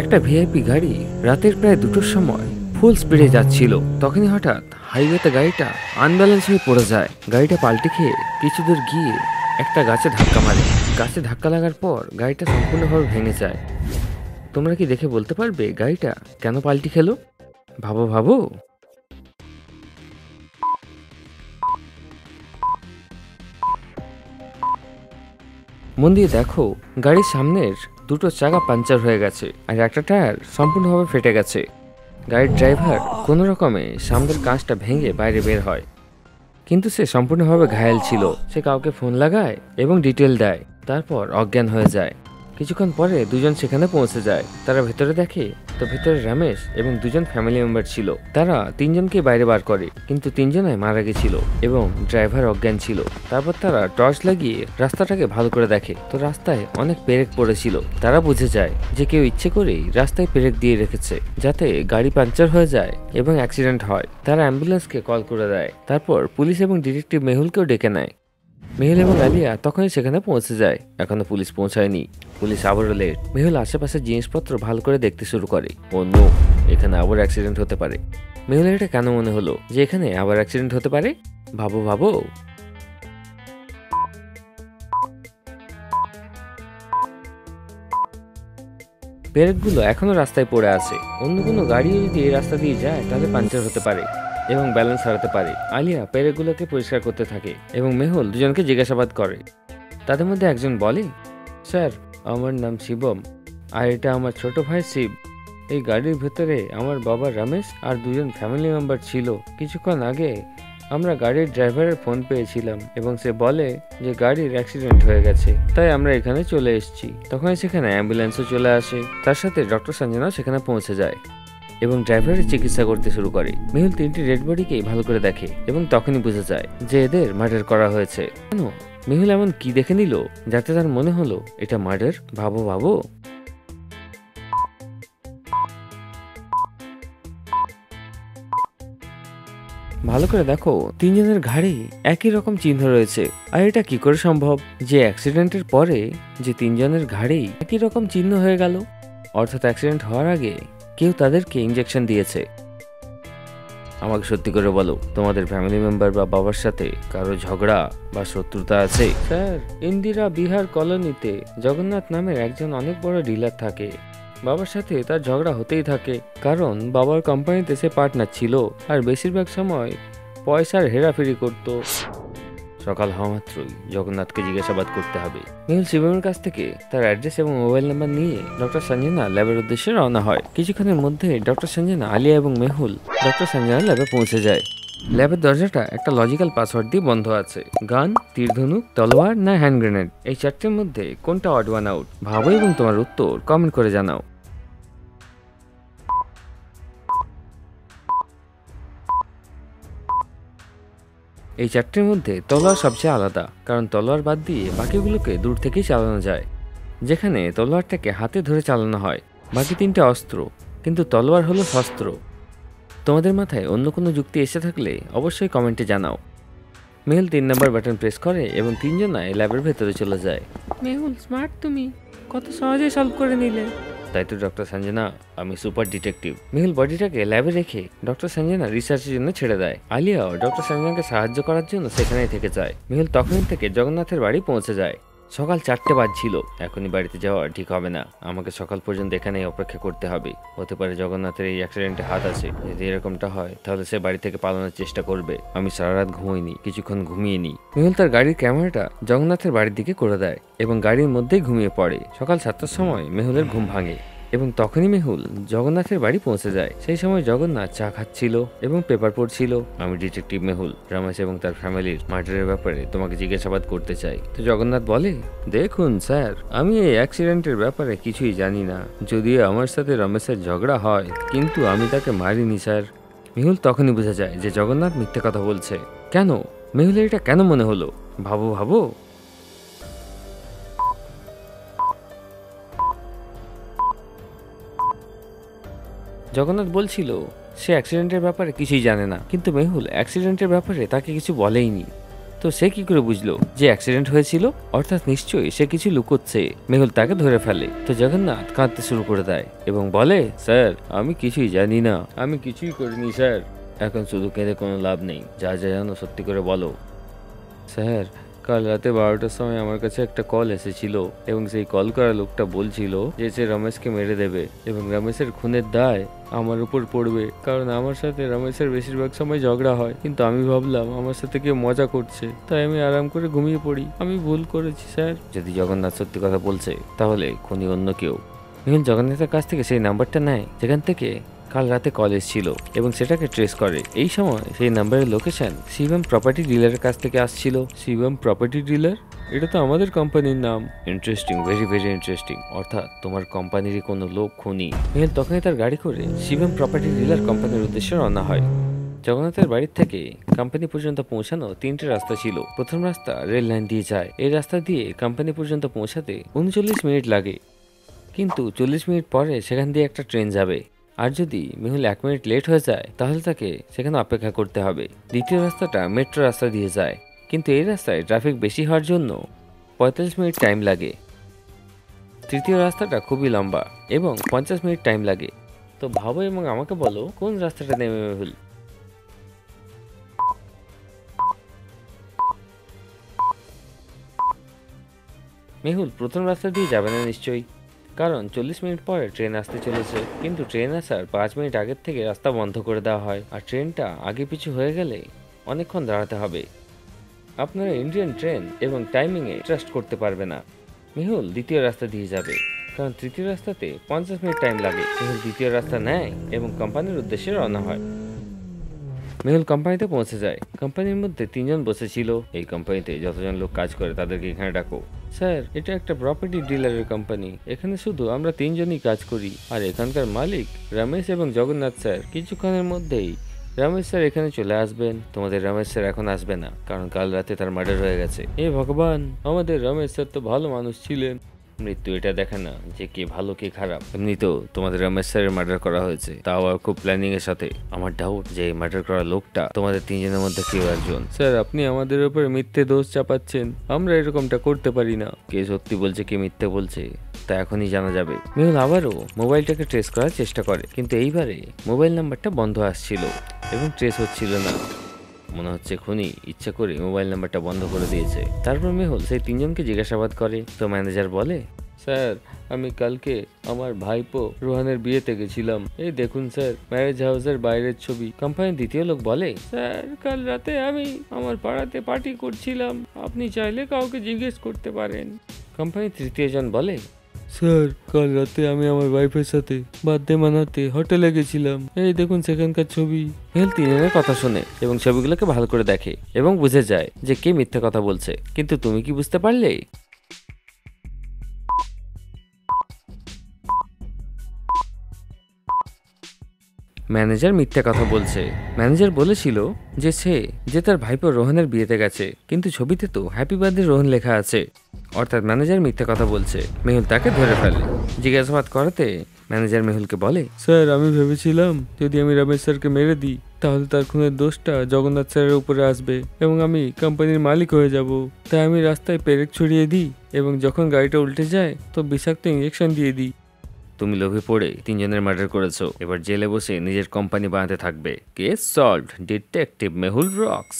একটা ভিআইপি গাড়ি রাতের প্রায় 2টোর সময় ফুল স্পিডে যাচ্ছিল। তখনই হঠাৎ হাইওয়েতে গাড়িটা আনব্যালেন্স হয়ে পড়ে যায়। গাড়িটা পাল্টে খেয়ে কিছু দূর গিয়ে একটা গাছে ধাক্কা মারে। গাছে ধাক্কা লাগার পর গাড়িটা সম্পূর্ণভাবে ভেঙে যায়। তোমরা কি দেখে বলতে পারবে গাড়িটা কেন পাল্টি খেলো? ভাবো ভাবো। মন দিয়ে দেখো, গাড়ির সামনের 2টো চাকা পাঞ্চার হয়ে গেছে আর একটা টায়ার সম্পূর্ণভাবে ফেটে গেছে। গাড়ির ড্রাইভার কোনো রকমে সামনের কাঁচটা ভেঙে বাইরে বের হয়, কিন্তু সে সম্পূর্ণভাবে ঘায়েল ছিল। সে কাউকে ফোন লাগায় এবং ডিটেল দেয়, তারপর অজ্ঞান হয়ে যায়। কিছুক্ষণ পরে দুজন সেখানে পৌঁছে যায়। তারা ভেতরে দেখে তো ভেতরে রমেশ এবং দুজন ফ্যামিলি মেম্বার ছিল। তারা 3জনকে বাইরে বার করে, কিন্তু 3জনাই মারা গেছিল এবং ড্রাইভার অজ্ঞান ছিল। তারপর তারা টর্চ লাগিয়ে রাস্তাটাকে ভালো করে দেখে তো রাস্তায় অনেক পেরেক পড়েছিল। তারা বুঝে যায় যে কেউ ইচ্ছে করেই রাস্তায় পেরেক দিয়ে রেখেছে যাতে গাড়ি পাঞ্চার হয়ে যায় এবং অ্যাক্সিডেন্ট হয়। তারা অ্যাম্বুলেন্সকে কল করে দেয়। তারপর পুলিশ এবং ডিটেকটিভ মেহুলকেও ডেকে নেয়। মেহুল এবং আলিয়া তখনই সেখানে পৌঁছে যায়। এখনো পুলিশ পৌঁছায়নি। পুলিশ আবারও লেট। মেহুল আশেপাশের জিনিসপত্র ভালো করে দেখতে শুরু করে। ও নো, এখানে আবার অ্যাক্সিডেন্ট হতে পারে। মেহুলের এটা কেন মনে হলো যে এখানে আবার অ্যাক্সিডেন্ট হতে পারে? ভাবো ভাবো। পেরেকগুলো এখনো রাস্তায় পড়ে আছে। অন্য কোনো গাড়িও যদি এই রাস্তা দিয়ে যায় তাহলে পাঞ্চার হতে পারে এবং ব্যালেন্স হারাতে পারে। আলিয়া পেরেকগুলোকে পরিষ্কার করতে থাকে এবং মেহুল দুজনকে জিজ্ঞাসাবাদ করে। তাদের মধ্যে একজন বলে, স্যার, আমার নাম শিবম আর এটা আমার ছোট ভাই শিব। এই গাড়ির ভেতরে আমার বাবা রমেশ আর 2জন ফ্যামিলি মেম্বার ছিল। কিছুক্ষণ আগে আমরা গাড়ির ড্রাইভারের ফোন পেয়েছিলাম এবং সে বলে যে গাড়ির অ্যাক্সিডেন্ট হয়ে গেছে, তাই আমরা এখানে চলে এসেছি। তখন সেখানে অ্যাম্বুলেন্সও চলে আসে। তার সাথে ডক্টর সঞ্জনাও সেখানে পৌঁছে যায় এবং ড্রাইভারের চিকিৎসা করতে শুরু করে। মেহুল 3টি ডেড বডিকেই ভালো করে দেখে এবং তখনই বুঝে যায় যে এদের মার্ডার করা হয়েছে। কেন? মেহুল এমন কি দেখে নিল যাতে তার মনে হলো এটা মার্ডার? ভাবো ভাবো। ভালো করে দেখো, 3জনের ঘাড়ে একই রকম চিহ্ন রয়েছে। আর এটা কি করে সম্ভব যে অ্যাক্সিডেন্টের পরে যে 3জনের ঘাড়েই একই রকম চিহ্ন হয়ে গেল? অর্থাৎ অ্যাক্সিডেন্ট হওয়ার আগে কেউ তাদেরকে ইঞ্জেকশন দিয়েছে। আমাকে সত্যি করে বলো, তোমাদের ফ্যামিলি মেম্বার বা বাবার সাথে কারো ঝগড়া বা শত্রুতা আছে? স্যার, ইন্দিরা বিহার কলোনিতে জগন্নাথ নামের একজন অনেক বড় ডিলার থাকে। বাবার সাথে তার ঝগড়া হতেই থাকে, কারণ বাবার কোম্পানিতে সে পার্টনার ছিল আর বেশিরভাগ সময় পয়সার হেরাফেরি করত। সকাল হওয়া মাত্রই জগন্নাথকে জিজ্ঞাসাবাদ করতে হবে। মেহুল শিবমের কাছ থেকে তার অ্যাড্রেস এবং মোবাইল নাম্বার নিয়ে ডক্টর সঞ্জনা ল্যাবের উদ্দেশ্যে রওনা হয়। কিছুক্ষণের মধ্যে ডক্টর সঞ্জনা, আলিয়া এবং মেহুল ডক্টর সঞ্জনা ল্যাবে পৌঁছে যায়। ল্যাবের দরজাটা একটা লজিক্যাল পাসওয়ার্ড দিয়ে বন্ধ আছে। গান, তীরধনুক, তলোয়ার না হ্যান্ড গ্রেনেড, এই 4টের মধ্যে কোনটা অড ওয়ান আউট? ভাবো এবং তোমার উত্তর কমেন্ট করে জানাও। এই 4টের মধ্যে তলোয়ার সবচেয়ে আলাদা, কারণ তলোয়ার বাদ দিয়ে বাকিগুলোকে দূর থেকেই চালানো যায়, যেখানে তলোয়ারটাকে হাতে ধরে চালানো হয়। বাকি 3টে অস্ত্র, কিন্তু তলোয়ার হলো শস্ত্র। তোমাদের মাথায় অন্য কোনো যুক্তি এসে থাকলে অবশ্যই কমেন্টে জানাও। মেহুল 3 নম্বর বাটন প্রেস করে এবং 3জনাই ল্যাবের ভেতরে চলে যায়। মেহুল, স্মার্ট তুমি, কত সহজে সলভ করে নিলে। তাই তো ডক্টর সঞ্জনা, আমি সুপার ডিটেকটিভ। মেহুল বডিটাকে ল্যাবে রেখে ডক্টর সঞ্জনা রিসার্চের জন্য ছেড়ে দেয়। আলিয়াও ডক্টর সঞ্জনাকে সাহায্য করার জন্য সেখানেই থেকে যায়। মেহুল তখনই থেকে জগন্নাথের বাড়ি পৌঁছে যায়। সকাল 4টে বাজছিল। এখনই বাড়িতে যাওয়া ঠিক হবে না। আমাকে সকাল পর্যন্ত এখানেই অপেক্ষা করতে হবে। হতে পারে জগন্নাথের এই অ্যাক্সিডেন্টে হাত আছে। যদি এরকমটা হয় তাহলে সে বাড়ি থেকে পালানোর চেষ্টা করবে। আমি সারা রাত ঘুমোইনি, কিছুক্ষণ ঘুমিয়ে নি। মেহুল তার গাড়ির ক্যামেরাটা জগন্নাথের বাড়ির দিকে করে দেয় এবং গাড়ির মধ্যেই ঘুমিয়ে পড়ে। সকাল 7টার সময় মেহুলের ঘুম ভাঙে এবং তখনই মেহুল জগন্নাথের বাড়ি পৌঁছে যায়। সেই সময় জগন্নাথ চা খাচ্ছিল এবং পেপার পড়ছিল। আমি ডিটেকটিভ মেহুল, রমেশ এবং তার ফ্যামিলির মার্ডারের ব্যাপারে তোমাকে জিজ্ঞাসাবাদ করতে চাই। তো জগন্নাথ বলে, দেখুন স্যার, আমি এই অ্যাক্সিডেন্টের ব্যাপারে কিছুই জানি না। যদিও আমার সাথে রমেশের ঝগড়া হয়, কিন্তু আমি তাকে মারিনি স্যার। মেহুল তখনই বুঝে যায় যে জগন্নাথ মিথ্যে কথা বলছে। কেন? মেহুলের এটা কেন মনে হলো? ভাবো ভাবো। জগন্নাথ বলছিল সে অ্যাক্সিডেন্টের ব্যাপারে কিছুই জানে না, কিন্তু মেহুল অ্যাক্সিডেন্টের ব্যাপারে তাকে কিছু বলেইনি। তো সে কি করে বুঝলো যে অ্যাক্সিডেন্ট হয়েছিল? অর্থাৎ নিশ্চয়ই সে কিছু লুকোচ্ছে। মেহুল তাকে ধরে ফেলে। তো জগন্নাথ কাঁদতে শুরু করে দেয় এবং বলে, স্যার আমি কিছুই জানি না, আমি কিছুই করিনি স্যার। এখন শুধু কেঁদে কোনো লাভ নেই, যা যা জানো সত্যি করে বলো। স্যার, কাল রাতে 12টার সময় আমার কাছে একটা কল এসেছিল এবং সেই কল করা লোকটা বলছিল যে সে রমেশকে মেরে দেবে এবং রমেশের খুনের দায় আমার উপর পড়বে, কারণ আমার সাথে রমেশের বেশিরভাগ সময় ঝগড়া হয়। কিন্তু আমি ভাবলাম আমার সাথে কেউ মজা করছে, তাই আমি আরাম করে ঘুমিয়ে পড়ি। আমি ভুল করেছি স্যার। যদি জগন্নাথ সত্যি কথা বলছে তাহলে খুনি অন্য কেউ। মেহুল জগন্নাথের কাছ থেকে সেই নাম্বারটা নেয় যেখান থেকে কাল রাতে কলেজ ছিল এবং সেটাকে ট্রেস করে। এই সময় সেই নাম্বারের লোকেশন শিবম প্রপার্টি ডিলারের কাছ থেকে আসছিল। Shivam property dealer? এটা তো আমাদের কোম্পানির নাম। Interesting, very very interesting. অর্থাৎ তোমার কোম্পানিরই কোনো লোক খুনি। মেহুল তখনই তার গাড়ি করে শিবম প্রপার্টি ডিলার কোম্পানির উদ্দেশ্যে রওনা হয়। জগন্নাথের বাড়ির থেকে কোম্পানি পর্যন্ত পৌঁছানো 3টে রাস্তা ছিল। প্রথম রাস্তা রেল লাইন দিয়ে যায়। এই রাস্তা দিয়ে কোম্পানি পর্যন্ত পৌঁছাতে 39 মিনিট লাগে, কিন্তু 40 মিনিট পরে সেখান দিয়ে একটা ট্রেন যাবে। আর যদি মেহুল 1 মিনিট লেট হয়ে যায় তাহলে তাকে সেখানে অপেক্ষা করতে হবে। দ্বিতীয় রাস্তাটা মেট্রো রাস্তা দিয়ে যায়, কিন্তু এই রাস্তায় ট্রাফিক বেশি হওয়ার জন্য 45 মিনিট টাইম লাগে। তৃতীয় রাস্তাটা খুবই লম্বা এবং 50 মিনিট টাইম লাগে। তো ভাবো এবং আমাকে বলো কোন রাস্তাটা নেবে মেহুল? মেহুল প্রথম রাস্তা দিয়ে যাবে না নিশ্চয়ই, কারণ 40 মিনিট পরে ট্রেন আসতে চলেছে। কিন্তু ট্রেন আসার 5 মিনিট আগের থেকে রাস্তা বন্ধ করে দেওয়া হয়, আর ট্রেনটা আগে পিছু হয়ে গেলে অনেকক্ষণ দাঁড়াতে হবে। আপনারা ইন্ডিয়ান ট্রেন এবং টাইমিংয়ে ট্রাস্ট করতে পারবে না। মেহুল দ্বিতীয় রাস্তা দিয়ে যাবে, কারণ তৃতীয় রাস্তাতে 50 মিনিট টাইম লাগে। মেহুল দ্বিতীয় রাস্তা নেয় এবং কোম্পানির উদ্দেশ্যে রওনা হয়। মেহুল কোম্পানিতে পৌঁছে যায়। কোম্পানির মধ্যে 3জন বসেছিল। এই কোম্পানিতে যতজন লোক কাজ করে তাদেরকে এখানে ডাকো। স্যার, এটা একটা প্রপার্টি ডিলারের কোম্পানি, এখানে শুধু আমরা 3জনই কাজ করি, আর এখানকার মালিক রমেশ এবং জগন্নাথ স্যার। কিছুক্ষণের মধ্যেই রমেশ স্যার এখানে চলে আসবেন। তোমাদের রমেশ স্যার এখন আসবে না, কারণ কাল রাতে তার মার্ডার হয়ে গেছে। এ ভগবান, আমাদের রমেশ স্যার তো ভালো মানুষ ছিলেন। মৃত্যু এটা দেখে না যে কে ভালো কে খারাপ। এমনি তো তোমাদের রমেশ স্যারের মার্ডার করা হয়েছে, তাও আর খুব প্ল্যানিং এর সাথে। আমার ডাউট যে মার্ডার করা লোকটা তোমাদের 3জনের মধ্যে কেউ একজন। স্যার, আপনি আমাদের উপরে মিথ্যে দোষ চাপাচ্ছেন, আমরা এরকমটা করতে পারি না। কে সত্যি বলছে কে মিথ্যে বলছে তা এখনই জানা যাবে। মেহুল আবারও মোবাইলটাকে ট্রেস করার চেষ্টা করে, কিন্তু এইবারে মোবাইল নাম্বারটা বন্ধ আসছিল এবং ট্রেস হচ্ছিল না। মনে হচ্ছে খুনি ইচ্ছা করে মোবাইল নাম্বারটা বন্ধ করে দিয়েছে। তারপর মেহুল সেই 3জনকে জিজ্ঞাসাবাদ করে। তো ম্যানেজার বলে, স্যার আমি কালকে আমার ভাইপো রোহানের বিয়েতে গেছিলাম। এই দেখুন স্যার, ম্যারেজ হাউসের বাইরের ছবি। কোম্পানির দ্বিতীয় লোক বলে, স্যার কাল রাতে আমি আমার পাড়াতে পার্টি করছিলাম, আপনি চাইলে কাউকে জিজ্ঞেস করতে পারেন। কোম্পানির তৃতীয় জন বলে, স্যার কাল রাতে আমি আমার ওয়াইফের সাথে বার্থডে মানাতে হোটেলে গেছিলাম, এই দেখুন সেখানকার ছবি। মেহুল 3জনের কথা শোনে এবং ছবিগুলোকে ভালো করে দেখে এবং বুঝে যায় যে কে মিথ্যে কথা বলছে। কিন্তু তুমি কি বুঝতে পারলে? ম্যানেজার মিথ্যে কথা বলছে। ম্যানেজার বলেছিল যে তার ভাইপো রোহনের বিয়েতে গেছে, কিন্তু ছবিতে তো হ্যাপি বার্থডে রোহন লেখা আছে। অর্থাৎ ম্যানেজার মিথ্যে কথা বলছে। মেহুল তাকে ধরে ফেলে। জিজ্ঞাসাবাদ করাতে ম্যানেজার মেহুলকে বলে, স্যার আমি ভেবেছিলাম যদি আমি রমেশ স্যারকে মেরে দিই তাহলে তার খুনের দোষটা জগন্নাথ স্যারের উপরে আসবে এবং আমি কোম্পানির মালিক হয়ে যাব। তাই আমি রাস্তায় পেরেক ছড়িয়ে দিই এবং যখন গাড়িটা উল্টে যায় তো বিষাক্ত ইঞ্জেকশন দিয়ে দিই। তুমি লোভে পড়ে 3জনের মার্ডার করেছো, এবার জেলে বসে নিজের কোম্পানি বানাতে থাকবে। Case solved. Detective Mehul rocks.